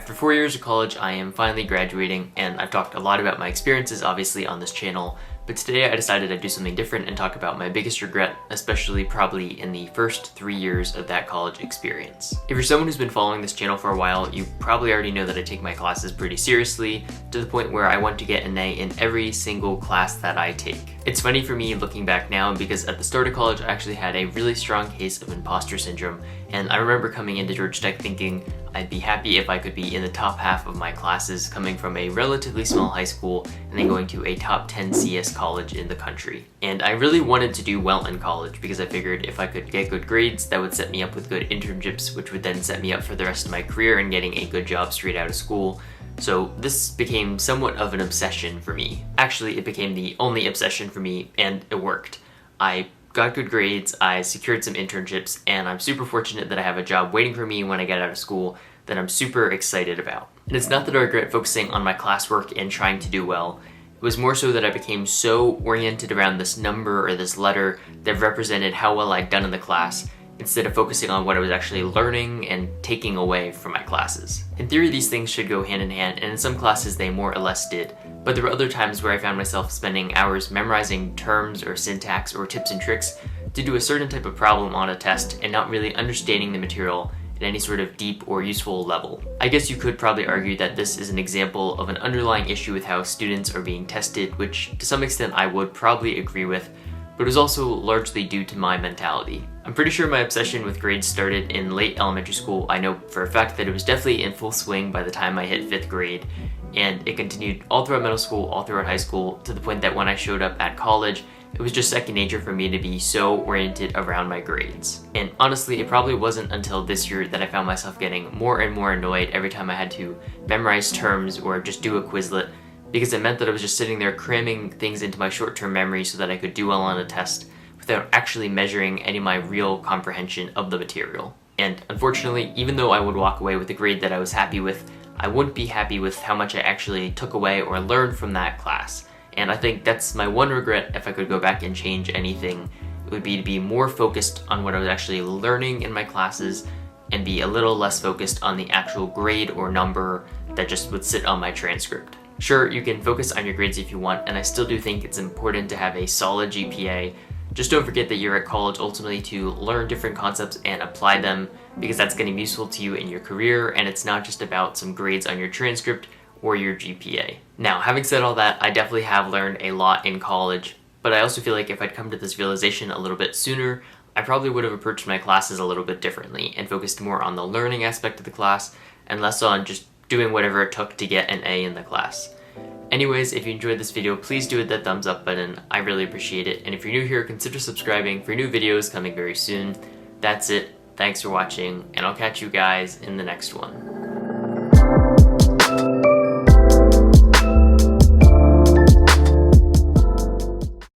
After 4 years of college, I am finally graduating, and I've talked a lot about my experiences obviously on this channel, but today I decided I'd do something different and talk about my biggest regret, especially probably in the first 3 years of that college experience. If you're someone who's been following this channel for a while, you probably already know that I take my classes pretty seriously, to the point where I want to get an A in every single class that I take. It's funny for me looking back now because at the start of college I actually had a really strong case of imposter syndrome, and I remember coming into Georgia Tech thinking I'd be happy if I could be in the top half of my classes coming from a relatively small high school and then going to a top 10 CS college in the country. And I really wanted to do well in college because I figured if I could get good grades, that would set me up with good internships, which would then set me up for the rest of my career and getting a good job straight out of school. So this became somewhat of an obsession for me. Actually, it became the only obsession for me, and it worked. I got good grades, I secured some internships, and I'm super fortunate that I have a job waiting for me when I get out of school that I'm super excited about. And it's not that I regret focusing on my classwork and trying to do well. It was more so that I became so oriented around this number or this letter that represented how well I'd done in the class, instead of focusing on what I was actually learning and taking away from my classes. In theory, these things should go hand in hand, and in some classes they more or less did, but there were other times where I found myself spending hours memorizing terms or syntax or tips and tricks to do a certain type of problem on a test and not really understanding the material at any sort of deep or useful level. I guess you could probably argue that this is an example of an underlying issue with how students are being tested, which to some extent I would probably agree with, but it was also largely due to my mentality. I'm pretty sure my obsession with grades started in late elementary school. I know for a fact that it was definitely in full swing by the time I hit 5th grade, and it continued all throughout middle school, all throughout high school, to the point that when I showed up at college, it was just second nature for me to be so oriented around my grades. And honestly, it probably wasn't until this year that I found myself getting more and more annoyed every time I had to memorize terms or just do a Quizlet, because it meant that I was just sitting there cramming things into my short-term memory so that I could do well on a test without actually measuring any of my real comprehension of the material. And unfortunately, even though I would walk away with a grade that I was happy with, I wouldn't be happy with how much I actually took away or learned from that class. And I think that's my one regret. If I could go back and change anything, it would be to be more focused on what I was actually learning in my classes and be a little less focused on the actual grade or number that just would sit on my transcript. Sure, you can focus on your grades if you want, and I still do think it's important to have a solid GPA. Just don't forget that you're at college ultimately to learn different concepts and apply them, because that's going to be useful to you in your career, and it's not just about some grades on your transcript or your GPA. Now, having said all that, I definitely have learned a lot in college, but I also feel like if I'd come to this realization a little bit sooner, I probably would have approached my classes a little bit differently and focused more on the learning aspect of the class and less on just doing whatever it took to get an A in the class. Anyways, if you enjoyed this video, please do hit that thumbs up button. I really appreciate it. And if you're new here, consider subscribing for new videos coming very soon. That's it. Thanks for watching, and I'll catch you guys in the next one.